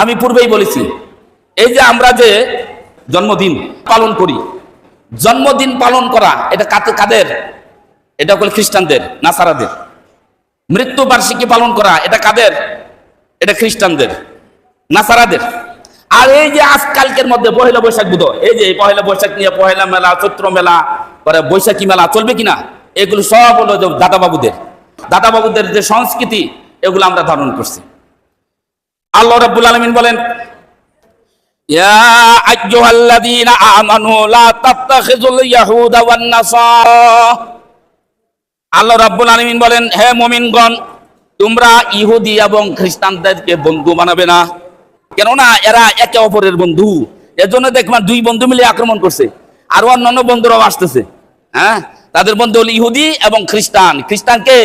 আমি পূর্বেই বলেছি, এই যে আমরা যে জন্মদিন পালন করি, জন্মদিন পালন করা এটা কাদের? এটা হলো খ্রিস্টানদের, নাসারাদের। মৃত্যু বার্ষিকী পালন করা এটা কাদের? এটা খ্রিস্টানদের, নাসারাদের। আর এই যে আজকালকের মধ্যে পহেলা বৈশাখ বুধ, এই যে পহেলা বৈশাখ নিয়ে পহেলা মেলা, চৈত্র মেলা, পরে বৈশাখী মেলা চলবে কিনা, এগুলো সব হলো যে দাদাবাবুদের যে সংস্কৃতি, এগুলো আমরা ধারণ করছি। আল্লাহ রাব্বুল আলামিন বলেন, ইয়া আইয়ুহাল্লাযীনা আমানু লা তাত্তাখিযুল ইয়াহুদা ওয়ান নাসারা। আল্লাহ রাব্বুল আলামিন বলেন, হে মুমিনগণ, তোমরা ইহুদি এবং খ্রিস্টানদেরকে বন্ধু বানাবে না, কেননা এরা একে অপরের বন্ধু। এজন্য দেখবেন দুই বন্ধু মিলে আক্রমণ করছে, আর অন্যান্য বন্ধুরাও আসতেছে। হ্যাঁ, তাদের বন্ধু হলো ইহুদি এবং খ্রিস্টান। খ্রিস্টানকে,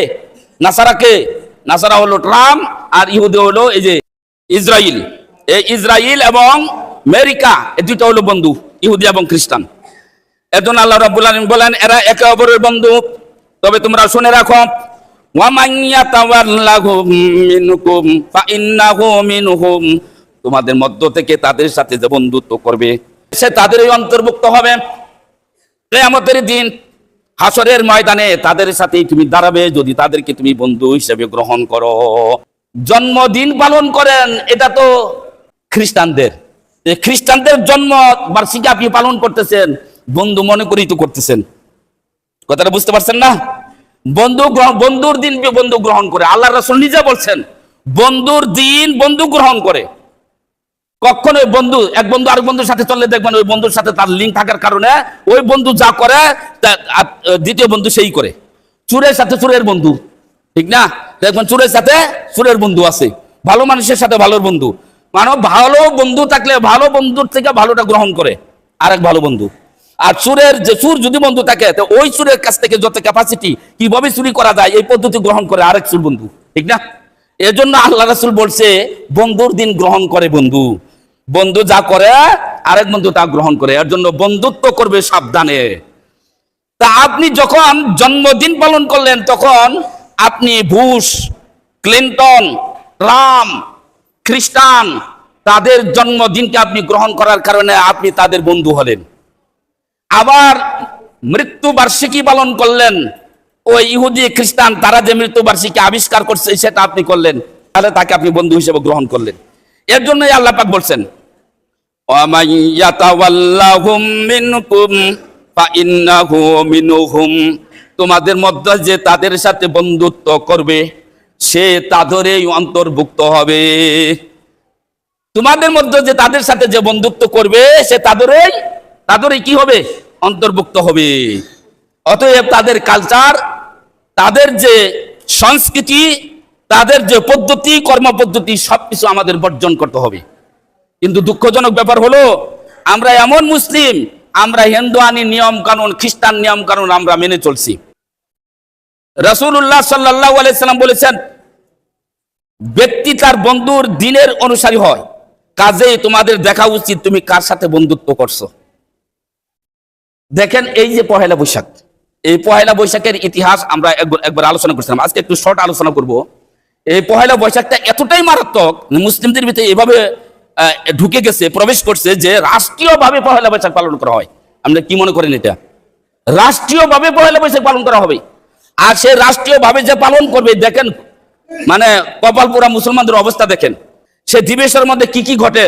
নাসারা হলো ট্রাম্প, আর ইহুদি হলো এই যে ইসরায়েল। এই ইসরায়েল এবং আমেরিকা, এই দুইটা হলো বন্ধু, ইহুদি এবং খ্রিস্টান। এজন্য আল্লাহ রাব্বুল আলামিন বলেন, এরা একে অপরের বন্ধু। তবে তোমরা শুনে রাখো, ওয়া মান ইয়াতাওয়াল্লাহুম মিনকুম ফাইন্নাহু মিনহুম, তোমাদের মধ্য থেকে তাদের সাথে যে বন্ধুত্ব করবে সে তাদেরই অন্তর্ভুক্ত হবে। কিয়ামতের দিন হাসরের ময়দানে তাদের সাথেই তুমি দাঁড়াবে যদি তাদেরকে তুমি বন্ধু হিসেবে গ্রহণ করো। জন্মদিন পালন করেন, এটা তো খ্রিস্টানদের। খ্রিস্টানদের জন্ম বার্ষিকী আপনি পালন করতেছেন, বন্ধু মনে করেই তো করতেছেন। কথাটা বুঝতে পারছেন না? বন্ধুর দিন বন্ধু গ্রহণ করে, আল্লাহ রাসূল নিজে বলছেন, বন্ধুর দিন বন্ধু গ্রহণ করে। কখনো এক বন্ধু আরেক বন্ধুর সাথে চললে দেখবেন ওই বন্ধুর সাথে তার লিঙ্ক থাকার কারণে ওই বন্ধু যা করে দ্বিতীয় বন্ধু সেই করে। চোরের সাথে চোরের বন্ধু, ঠিক না? দেখবেন চোরের সাথে চোরের বন্ধু আছে, ভালো মানুষের সাথে ভালোর বন্ধু। মানে ভালো বন্ধু থাকলে ভালো বন্ধুর থেকে ভালোটা গ্রহণ করে আরেক ভালো বন্ধু। আর চোর যদি বন্ধু থাকে, তো ওই চোরের কাছ থেকে যত ক্যাপাসিটি, কিভাবে চুরি করা যায় এই পদ্ধতি গ্রহণ করে আরেক চোর বন্ধু, ঠিক না? এজন্য আল্লাহ রাসূল বলছে, বন্ধুর দিন গ্রহণ করে বন্ধু যা করে আরেক বন্ধু তা গ্রহণ করে। এর জন্য বন্ধুত্ব করবে সাবধানে। তা আপনি যখন জন্মদিন পালন করলেন, তখন আপনি বুশ, ক্লিনটন, ট্রাম্প, খ্রিস্টান, তাদের জন্মদিনকে আপনি গ্রহণ করার কারণে আপনি তাদের বন্ধু হলেন। আবার মৃত্যু বার্ষিকী পালন করলেন, ওই ইহুদি খ্রিস্টান তারা যে মৃত্যু বার্ষিকী আবিষ্কার করছে সেটা আপনি করলেন, তাহলে তাকে আপনি বন্ধু হিসেবে গ্রহণ করলেন। এর জন্যই আল্লাহ পাক বলছেন, ওয়া মান ইয়াতাওয়াল্লাহুম মিনকুম ফাইন্নাহু মিনহুম, তোমাদের মধ্যে যে তাদের সাথে বন্ধুত্ব করবে সে তাদেরই অন্তর্ভুক্ত হবে। তোমাদের মধ্যে যে তাদের সাথে যে বন্ধুত্ব করবে সে তাদেরই কি হবে? অন্তর্ভুক্ত হবে। অতএব তাদের কালচার, তাদের যে সংস্কৃতি, তাদের যে পদ্ধতি, কর্মপদ্ধতি, সবকিছু আমাদের বর্জন করতে হবে। কিন্তু দুঃখজনক ব্যাপার হলো, আমরা এমন মুসলিম, আমরা হিন্দুয়ানি নিয়ম কানুন, খ্রিস্টান নিয়ম কানুন আমরা মেনে চলছি। রাসূলুল্লাহ সাল্লাল্লাহু আলাইহি সাল্লাম বলেছেন, ব্যক্তি তার বন্ধুর দিনের অনুসারী হয়, কাজেই তোমাদের দেখা উচিত তুমি কার সাথে বন্ধুত্ব করছো। দেখেন, এই যে পহেলা বৈশাখ, এই পহেলা বৈশাখের ইতিহাস আমরা একবার আলোচনা করছিলাম, আজকে একটু শর্ট আলোচনা করব। এই পহেলা বৈশাখটা এতটাই মারাত্মক, মুসলিমদের ভিতরে এভাবে ঢুকে গেছে, প্রবেশ করছে যে রাষ্ট্রীয়ভাবে পহেলা বৈশাখ পালন করা হয়। আমরা কি মনে করেন? এটা রাষ্ট্রীয়ভাবে পহেলা বৈশাখ পালন করা হবে। আর সে রাষ্ট্রীয়ভাবে যে পালন করবে, দেখেন মানে কপালপুরা মুসলমানদের অবস্থা দেখেন। সে দিবসের মধ্যে কি ঘটে?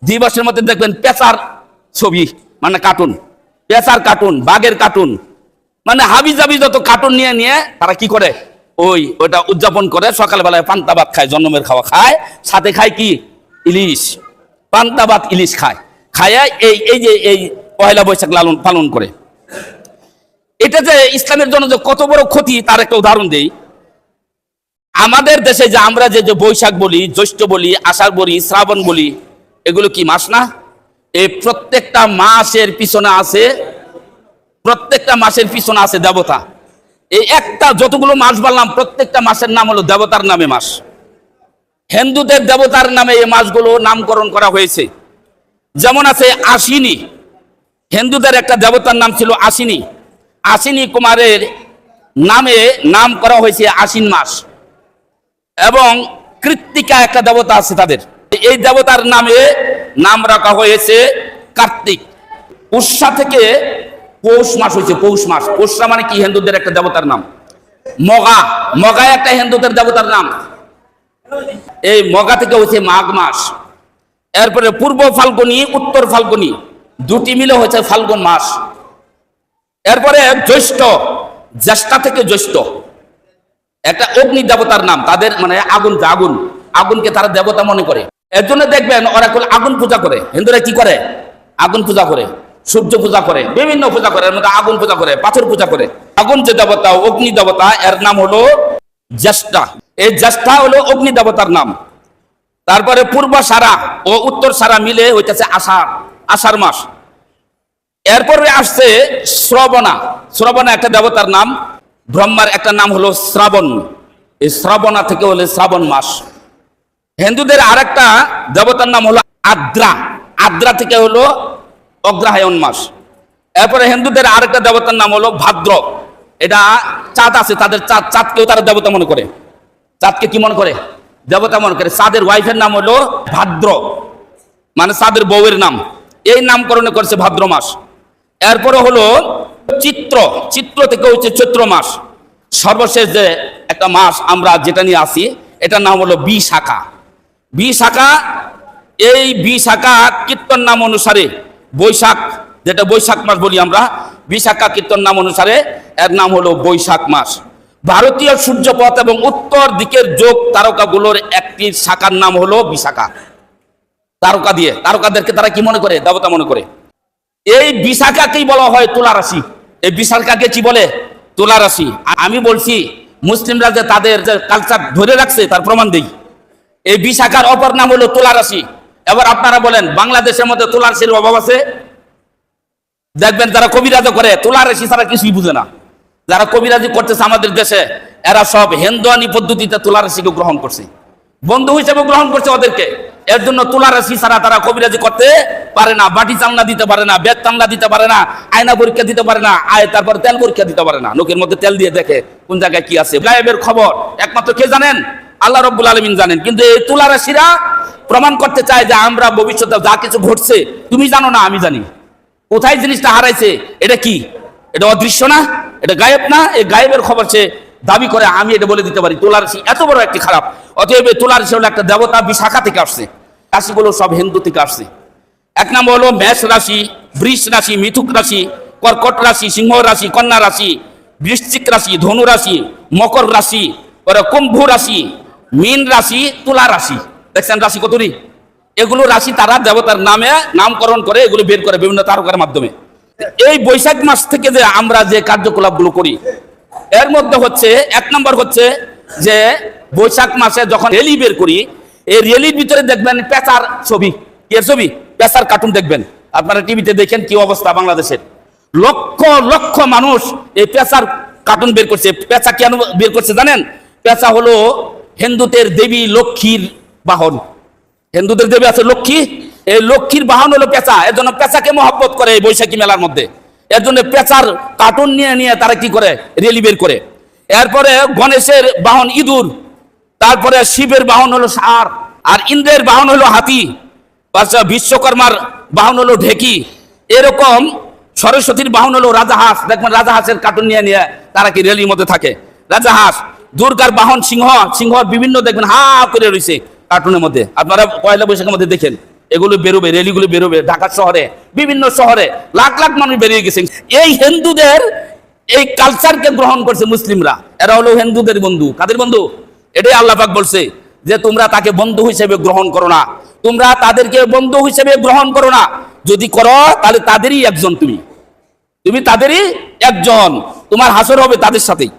দিবসের মধ্যে দেখবেন পেঁচার ছবি, মানে কার্টুন, পেঁচার কার্টুন, বাঘের কার্টুন, মানে হাবিজাবি যত কার্টুন নিয়ে তারা কি করে, ওইটা উদযাপন করে। সকালবেলায় পান্তা ভাত খায়, জন্মের খাওয়া খায়, সাথে খায় কি? ইলিশ। পান্তা ভাত ইলিশ খায়, এই পয়লা বৈশাখ পালন করে। এটা যে ইসলামের জন্য যে কত বড় ক্ষতি তার একটা উদাহরণ দেই। আমাদের দেশে যে আমরা যে বৈশাখ বলি, জ্যৈষ্ঠ বলি, আষাঢ় বলি, শ্রাবণ বলি, এগুলো কি মাস না? এই প্রত্যেকটা মাসের পিছনে আছে দেবতা। এই একটা যতগুলো মাস বললাম, প্রত্যেকটা মাসের নাম হলো দেবতার নামে মাস। হিন্দুদের দেবতার নামে এই মাসগুলো নামকরণ করা হয়েছে। যেমন আছে আশ্বিনী, হিন্দুদের একটা দেবতার নাম ছিল আশ্বিনী। আশ্বিনী কুমারের নামে নাম করা হয়েছে আশ্বিন মাস। এবং কৃত্তিকা একটা দেবতা আছে তাদের, এই দেবতার নামে নাম রাখা হয়েছে কার্তিক। পুষ্যা থেকে পৌষ মাস হয়েছে, পৌষ মাস। পুষ্যা মানে কি? হিন্দুদের একটা দেবতার নাম। মগা, মগা একটা হিন্দুদের দেবতার নাম। এই মগা থেকে হয়েছে মাঘ মাস। এরপরে পূর্ব ফাল্গুনি, উত্তর ফাল্গুনি, দুটি মিলে হয়েছে ফাল্গুন মাস। এরপরে জ্যৈষ্ঠ, জ্যেষ্ঠা থেকে জ্যৈষ্ঠ, একটা অগ্নি দেবতার নাম। তাদের মানে আগুন, আগুন, আগুনকে তারা দেবতা মনে করে। এর জন্য দেখবেন ওরা আগুন পূজা করে। হিন্দুরা কি করে? আগুন পূজা করে, সূর্য পূজা করে, বিভিন্ন পূজা করে, এর মধ্যে আগুন পূজা করে, পাথর পূজা করে। আগুন যে দেবতা, অগ্নি দেবতা, এর নাম হলো জ্যেষ্ঠা। এই জ্যেষ্ঠা হলো অগ্নি দেবতার নাম। তারপরে পূর্বাষাঢ়া ও উত্তর সারা মিলে হইতেছে আষাঢ়, আষাঢ় মাস। এরপরে আসছে শ্রবণা। শ্রবণা একটা দেবতার নাম। ব্রহ্মার একটা নাম হলো শ্রাবণ। এই শ্রাবণা থেকে হলো শ্রাবণ মাস। হিন্দুদের আরেকটা দেবতার নাম হলো আদ্রা। আদ্রা থেকে হলো অগ্রহায়ণ মাস। এরপরে হিন্দুদের আরেকটা দেবতার নাম হলো ভাদ্র। এটা চাঁদ আছে, তাদের চাঁদ, চাঁদকেও তারা দেবতা মনে করে। চাঁদকে কি মনে করে? দেবতা মনে করে। চাঁদের ওয়াইফের নাম হলো ভাদ্র, মানে চাঁদের বউয়ের নাম। এই নামকরণে করেছে ভাদ্র মাস। এরপরে হলো চিত্র। চিত্র থেকে হচ্ছে চৈত্র মাস। সর্বশেষ যে একটা মাস আমরা যেটা নিয়ে আসি, এটার নাম হলো বিশাখা। বিশাখা, এই বিশাখা কীর্তন নাম অনুসারে বৈশাখ, যেটা বৈশাখ মাস বলি আমরা, বিশাখা কীর্তন নাম অনুসারে এর নাম হলো বৈশাখ মাস। ভারতীয় সূর্যপথ এবং উত্তর দিকের যোগ তারকাগুলোর একটি শাখার নাম হলো বিশাখা। তারকা দিয়ে, তারকাদেরকে তারা কি মনে করে? দেবতা মনে করে। এই বিশাখাকেই বলা হয় তুলা রাশি। এই বিশাখাকে কি বলে? তুলা রাশি। আমি বলছি মুসলিমরা যে তাদের যে কালচার ধরে রাখছে তার প্রমাণ দেই। এই বিশাখার অপর নাম হলো তুলা রাশি। এবার আপনারা বলেন, বাংলাদেশের মধ্যে তুলা রাশির অভাব আছে? দেখবেন যারা কবিরাজি করে তুলা রাশি ছাড়া কিছুই বুঝে না। যারা কবিরাজি করতেছে আমাদের দেশে, এরা সব হিন্দুয়ানি পদ্ধতিতে তুলা রাশিকে গ্রহণ করছে, বন্ধু হিসেবে গ্রহণ করছে ওদেরকে। এর জন্য তুলা রাশি ছাড়া তারা কবিরাজি করতে পারে না, বাটি চালনা দিতে পারে না, বেদ চালনা দিতে পারে না, আয়না পরীক্ষা দিতে পারে না, তারপর তেল পরীক্ষা দিতে পারে না। লোকের মধ্যে তেল দিয়ে দেখে কোন জায়গায় কি আছে। গায়েবের খবর একমাত্র কে জানেন? আল্লাহ রাব্বুল আলামিন জানেন। কিন্তু এই তুলা রাশিরা প্রমাণ করতে চায় যে আমরা ভবিষ্যতে যা কিছু ঘটছে তুমি জানো না, আমি জানি। কোথায় জিনিসটা হারাইছে, এটা কি? এটা অদৃশ্য না? এটা গায়েব না? এই গায়েবের খবর সে দাবি করে আমি এটা বলে দিতে পারি। তুলা রাশি এত বড় একটি খারাপ। অতএব তুলা রাশি হলো একটা দেবতা, বিশাখা থেকে আসছে। রাশিগুলো সব হিন্দু থেকে আসছে। এক নাম হলো মেষ রাশি, বৃষ রাশি, মিথুন রাশি, কর্কট রাশি, সিংহ রাশি, কন্যা রাশি, বৃশ্চিক রাশি, ধনু রাশি, মকর রাশি, কুম্ভ রাশি, মীন রাশি, তুলা রাশি। দেখছেন রাশি কতটি? এগুলো রাশি তারা দেবতার নামে নামকরণ করে, এগুলো বের করে বিভিন্ন তারকার মাধ্যমে। এই বৈশাখ মাস থেকে যে আমরা যে কার্যকলাপগুলো করি, এর মধ্যে হচ্ছে এক নম্বর হচ্ছে যে বৈশাখ মাসে যখন রেলি বের করি, এই রেলির ভিতরে দেখবেন পেঁচার ছবি। কে ছবি? পেঁচার কার্টুন দেখবেন। আপনারা টিভিতে দেখেন কি অবস্থা বাংলাদেশের। লক্ষ লক্ষ মানুষ এই পেঁচার কার্টুন বের করছে। পেঁচা কেন বের করছে জানেন? পেঁচা হলো হিন্দুদের দেবী লক্ষ্মীর বাহন। হিন্দুদের দেবী আছে লক্ষ্মী, এই লক্ষ্মীর বাহন হলো পেঁচা। এর জন্য পেঁচাকে মহব্বত করে এই বৈশাখী মেলার মধ্যে। এর জন্য পেঁচার কার্টুন নিয়ে নিয়ে তারা কি করে? রেলি বের করে। এরপরে গণেশের বাহন ইঁদুর, তারপরে শিবের বাহন হলো ষাঁড়, আর ইন্দ্রের বাহন হলো হাতি, বিশ্বকর্মার বাহন হলো ঢেকি। এরকম সরস্বতীর বাহন হলো রাজাহাঁস। দেখবেন রাজাহাঁসের কার্টুন নিয়ে নিয়ে তারা কি রেলির মধ্যে থাকে। রাজাহাঁস। দুর্গার বাহন সিংহ, সিংহর বিভিন্ন দেখবেন হা করে রয়েছে কার্টুনের মধ্যে। আপনারা পয়লা বৈশাখের মধ্যে দেখেন এগুলো বেরোবে, রেলিগুলো বেরোবে। ঢাকা শহরে, বিভিন্ন শহরে লাখ লাখ মানুষ বেরিয়ে গেছে। এই হিন্দুদের এই কালচারকে গ্রহণ করছে মুসলিমরা। এরা হলো হিন্দুদের বন্ধু। কাদের বন্ধু? এটাই আল্লাহ পাক বলছে যে তোমরা তাকে বন্ধু হিসেবে গ্রহণ করো না, তোমরা তাদেরকে বন্ধু হিসেবে গ্রহণ করো না। যদি করো তাহলে তাদেরই একজন, তুমি তাদেরই একজন, তোমার হাসর হবে তাদের সাথেই।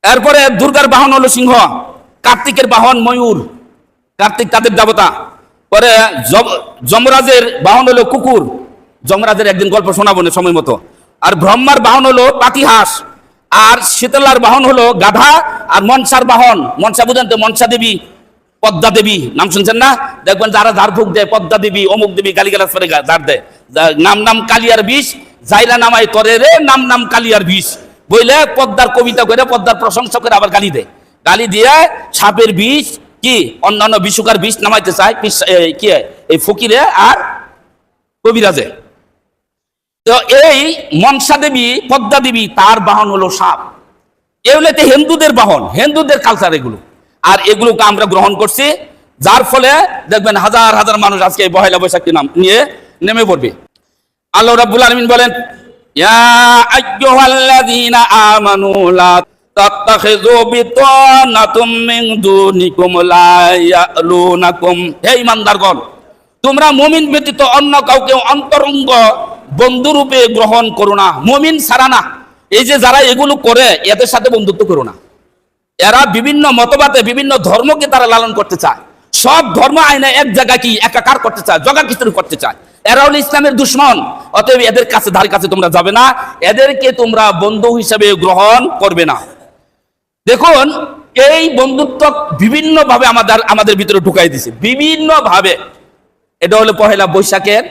এরপরে দুর্গার বাহন হলো সিংহ, কার্তিকের বাহন ময়ূর, কার্তিক তাদের দেবতা। পরে যমরাজের বাহন হলো কুকুর, যমরাজের একদিন গল্প শোনাবো না সময় মতো। আর ব্রহ্মার বাহন হলো পাতিহাঁস, আর শীতলার বাহন হলো গাধা, আর মনসার বাহন, মনসা বুঝেন তো? মনসা দেবী, পদ্মা দেবী নাম শুনছেন না? দেখবেন যারা ঝাড়ফুঁক দেয়, পদ্মা দেবী, অমুক দেবী, গালিগালাজ করে ঝাড় দেয়, নাম নাম কালিয়ার বিষ, জাইরা নামাই তরে রে, নাম নাম কালিয়ার বিষ বইলে পদ্মার কবিতা করে, পদ্মার প্রশংসা করে আবার গালি দেয়। গালি দিয়ে সাপের বিষ, কি অন্যান্য বিশুকার বিষ নামাইতে চায় কি এই ফকিরে আর কবিরাজে। তো এই মনসা দেবী, পদ্মা দেবী, তার বাহন হলো সাপ। এগুলো হিন্দুদের বাহন, হিন্দুদের কালচার এগুলো। আর এগুলোকে আমরা গ্রহণ করছি, যার ফলে দেখবেন হাজার হাজার মানুষ আজকে পহেলা বৈশাখী নাম নিয়ে নেমে পড়বে। আল্লাহ রাব্বুল আলামিন বলেন, ইয়া আইয়ুহাল্লাযীনা আমানু লা তাত্তাখিযু বিতানাতুম মিন দুনিকুম লা ইয়ালুনাকুম। হে ঈমানদারগণ, তোমরা মুমিন ব্যতীত অন্য কাউকে অন্তরঙ্গ বন্ধুরূপে গ্রহণ করো না। মুমিন ছাড়া না। এই যে যারা এগুলো করে, এদের সাথে বন্ধুত্ব করো না। এরা বিভিন্ন মতবাদে বিভিন্ন ধর্মকে তারা লালন করতে চায়, সব ধর্ম আইনে এক জায়গায় কি একাকার করতে চায়, জগাখিচুড়ি করতে চায়। এরা হলো ইসলামের দুশমন। অতএব এদের কাছে ধারে কাছে তোমরা যাবে না, এদেরকে তোমরা বন্ধু হিসেবে গ্রহণ করবে না। দেখুন, এই বন্ধুত্ব বিভিন্ন ভাবে আমাদের ভিতরে ঢুকাই দিছে, বিভিন্ন ভাবে। এটা হলো পহেলা বৈশাখের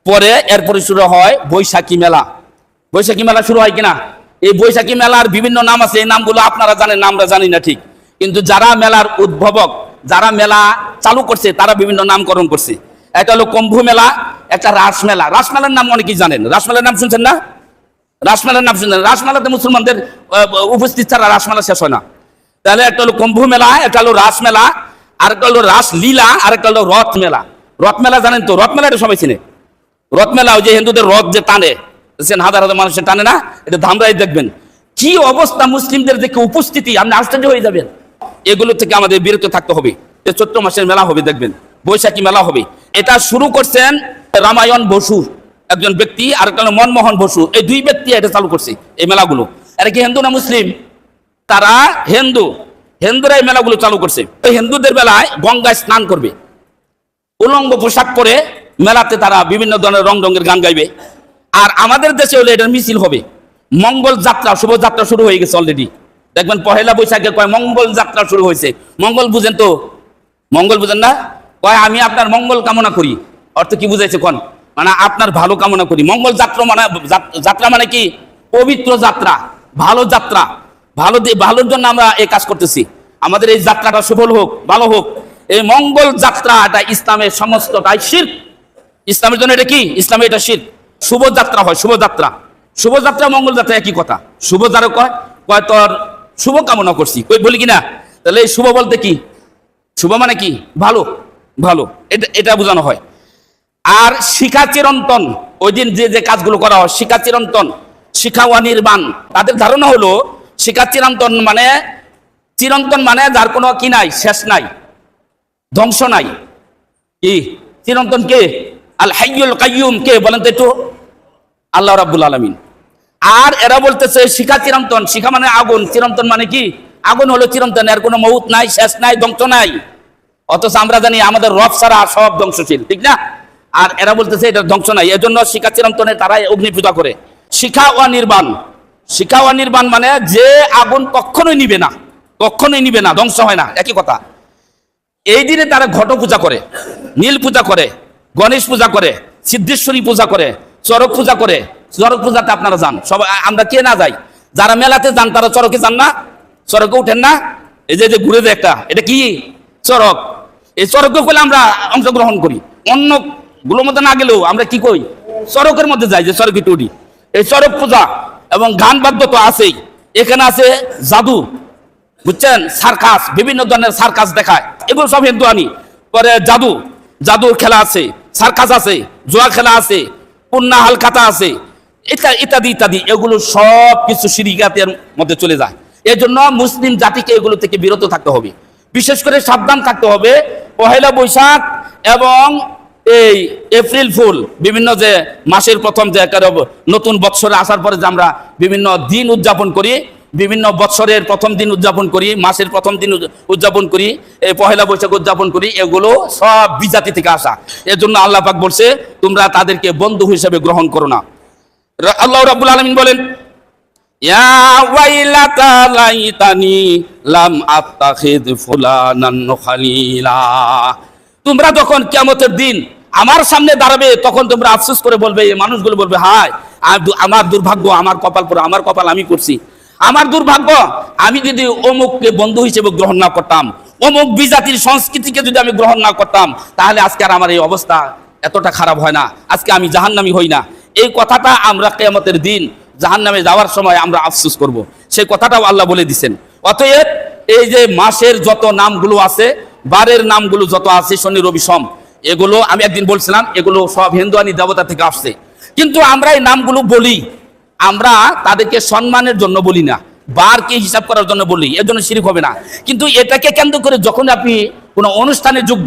পরে, এরপরে শুরু হয় বৈশাখী মেলা। বৈশাখী মেলা শুরু হয় কিনা? এই বৈশাখী মেলার বিভিন্ন নাম আছে, এই নামগুলো আপনারা জানেন না, আমরা জানি না ঠিক। কিন্তু যারা মেলার উদ্ভাবক, যারা মেলা চালু করছে, তারা বিভিন্ন নামকরণ করছে। একটা হলো কুম্ভ মেলা, একটা রাস মেলা। রাস মেলার নাম অনেকেই জানেন, রাসমেলার নাম শুনছেন না? রাসমেলার নাম শুনছেন? রাসমেলাতে মুসলমানদের উপস্থিত ছাড়া রাসমেলা শেষ হয় না। তাহলে একটা হলো কুম্ভ মেলা, একটা হলো রাস মেলা, আরেকটা হলো রাস লীলা, আরেকটা হলো রথ মেলা। রথ মেলা জানেন তো? রথ মেলা এটা সবাই চিনে। রথ মেলা ওই যে হিন্দুদের রথ যে টানে, হাজার হাজার মানুষের টানে না, এটা ধামরাই দেখবেন কি অবস্থা, মুসলিমদের দেখে উপস্থিতি, আপনি আশ্চর্য হয়ে যাবেন। এগুলো থেকে আমাদের বিরত থাকতে হবে। চৈত্র মাসের মেলা হবে, দেখবেন বৈশাখী মেলা হবে। এটা শুরু করছেন রামায়ণ বসু একজন ব্যক্তি, আর একটা মনমোহন বসু। এই দুই ব্যক্তি এটা চালু করছে এই মেলাগুলো। এরা কি হিন্দু না মুসলিম? তারা হিন্দু। হিন্দুরা এই মেলাগুলো চালু করছে। হিন্দুদের বেলায় গঙ্গায় স্নান করবে, উলঙ্গ পোশাক পরে মেলাতে তারা বিভিন্ন ধরনের রং রঙের গান গাইবে। আর আমাদের দেশে হলে এটার মিছিল হবে, মঙ্গল যাত্রা, শুভযাত্রা শুরু হয়ে গেছে অলরেডি। দেখবেন পহেলা বৈশাখে কয় মঙ্গল যাত্রা শুরু হয়েছে। মঙ্গল বুঝেন তো? মঙ্গল বুঝেন না? কয় আমি আপনার মঙ্গল কামনা করি। অর্থ কি বুঝাইছে কোন? মানে আপনার ভালো কামনা করি। মঙ্গল যাত্রা মানে, যাত্রা মানে কি? পবিত্র যাত্রা, ভালো যাত্রা। ভালোর জন্য আমরা এই কাজ করতেছি। আমাদের এই যাত্রাটা সফল হোক, ভালো হোক। এই মঙ্গল যাত্রা এটা ইসলামের সমস্তটাই শিরক। ইসলামের জন্য এটা কি? ইসলামে এটা শিরক। শুভযাত্রা হয়, শুভযাত্রা। শুভযাত্রা মঙ্গল যাত্রা একই কথা। শুভ যারা কয় তোর শুভ কামনা করছি, বলি কিনা? তাহলে এই শুভ বলতে কি? শুভ মানে কি? ভালো, ভালো, এটা বোঝানো হয়। আর শিখা চিরন্তন, ওই দিন যে কাজগুলো করা হয়, শিখা চিরন্তন, শিখা অনির্বাণ। তাদের ধারণা হলো শিখা চিরন্তন মানে যার কোনো কি নাই, শেষ নাই, ধ্বংস নাই। কি চিরন্তন কে? আল হাইয়ুল কাইয়ুম কে বলেন তো একটু? আল্লাহ রাব্বুল আলামিন। আর এরা বলতেছে শিখা চিরন্তন। শিখা মানে আগুন, চিরন্তন মানে কি? আগুন হলো চিরন্তন, এর কোনো মৌত নাই, শেষ নাই, ধ্বংস নাই। অথচ আমরা জানি আমাদের রব ছাড়া সব ধ্বংসশীল, ঠিক না? আর এরা বলতেছে এটা ধ্বংস নাই, এজন্য শিখা চিরন্তনে তারা অগ্নি পূজা করে। শিখা অনির্বাণ, শিখা অনির্বাণ মানে যে আগুন কখনোই নিবে না, কখনোই নিবে না, ধ্বংস হয় না, একই কথা। এই দিনে তারা ঘট পূজা করে, নীল পূজা করে, গণেশ পূজা করে, সিদ্ধেশ্বরী পূজা করে, চরক পূজা করে। চরক পূজাতে আপনারা যান সবাই, আমরা কে না যাই? যারা মেলাতে যান তারা চরকে যান না? চরকে উঠেন না? এই যে ঘুরে যে একটা, এটা কি? চরক। এই চরকে করলে আমরা অংশগ্রহণ করি। অন্য গুলোর মধ্যে না গেলেও আমরা কি করি? চরকের মধ্যে যাই, যে চরকে উঠি। এই চরক পূজা এবং গান বাদ্য তো আছেই। এখানে আছে জাদু, বুঝছেন? সার্কাস, বিভিন্ন ধরনের সার্কাস দেখায়, এগুলো সব হিন্দু আনি। পরে জাদুর খেলা আছে, সার্কাস আছে, জুয়া খেলা আছে, পুন্না হালখাতা আছে, ইত্যাদি ইত্যাদি। এগুলো সব কিছু শিরকিয়াতের মধ্যে চলে যায়। এই জন্য মুসলিম জাতিকে এগুলো থেকে বিরত থাকতে হবে, বিশেষ করে সাবধান থাকতে হবে। পহেলা বৈশাখ এবং এই এপ্রিল ফুল, বিভিন্ন যে মাসের প্রথম যে নতুন বৎসরে আসার পরে যে আমরা বিভিন্ন দিন উদযাপন করি, বিভিন্ন বৎসরের প্রথম দিন উদযাপন করি, মাসের প্রথম দিন উদযাপন করি, এই পহেলা বৈশাখ উদযাপন করি, এগুলো সব বিজাতি থেকে আসা। এর জন্য আল্লাহ পাক বলছে তোমরা তাদেরকে বন্ধু হিসেবে গ্রহণ করো না। আল্লাহ রাব্বুল আলামিন বলেন, ইয়া ওয়াইলাতা লাইতানি লাম আত্তাখিদ ফুলানান খালিলা। তোমরা যখন কিয়ামতের দিন আমার সামনে দাঁড়াবে, তখন তোমরা আফসোস করে বলবে, এই মানুষগুলো বলবে, হায় আমার দুর্ভাগ্য, আমার কপাল পুরো, আমার কপাল আমি করছি, আমার দুর্ভাগ্য, আমি যদি অমুককে বন্ধু হিসেবে গ্রহণ না করতাম, অমুক বিজাতির সংস্কৃতিকে যদি আমি গ্রহণ না করতাম, তাহলে আজকে আর আমার এই অবস্থা এতটা খারাপ হয় না, আজকে আমি জাহান্নামী হই না। এই কথাটা আমরা কিয়ামতের দিন জাহান্নামে যাওয়ার সময় আমরা আফসোস করব, সেই কথাটাও আল্লাহ বলে দিচ্ছেন। অতএব এই যে মাসের যত নামগুলো আছে, বারের নামগুলো যত আছে, শনি রবি সোম, এগুলো আমি একদিন বলছিলাম এগুলো সব হিন্দুয়ানি দেবতা থেকে আসছে। কিন্তু আমরা এই নামগুলো বলি, আমরা তাদেরকে সম্মানের জন্য বলি না, বারকে হিসাব করার জন্য বলি, এর জন্য শিরক হবে না। কিন্তু এটাকে কেন্দ্র করে যখন আপনি কোনো অনুষ্ঠানে যোগ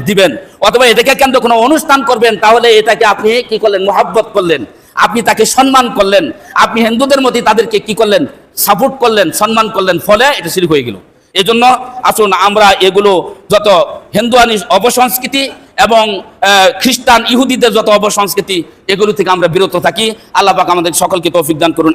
দিবেন অথবা এটাকে কেন্দ্র কোনো অনুষ্ঠান করবেন, তাহলে এটাকে আপনি কি করলেন, মহব্বত করলেন, আপনি তাকে সম্মান করলেন, আপনি হিন্দুদের মধ্যে তাদেরকে কি করলেন, সাপোর্ট করলেন, সম্মান করলেন, ফলে এটা শিরক হয়ে গেল। এই জন্য আসুন আমরা এগুলো যত হিন্দুয়ানি অপসংস্কৃতি এবং খ্রিস্টান ইহুদিদের যত অপসংস্কৃতি, এগুলো থেকে আমরা বিরত থাকি। আল্লাহ পাক আমাদের সকলকে তৌফিক দান করুন।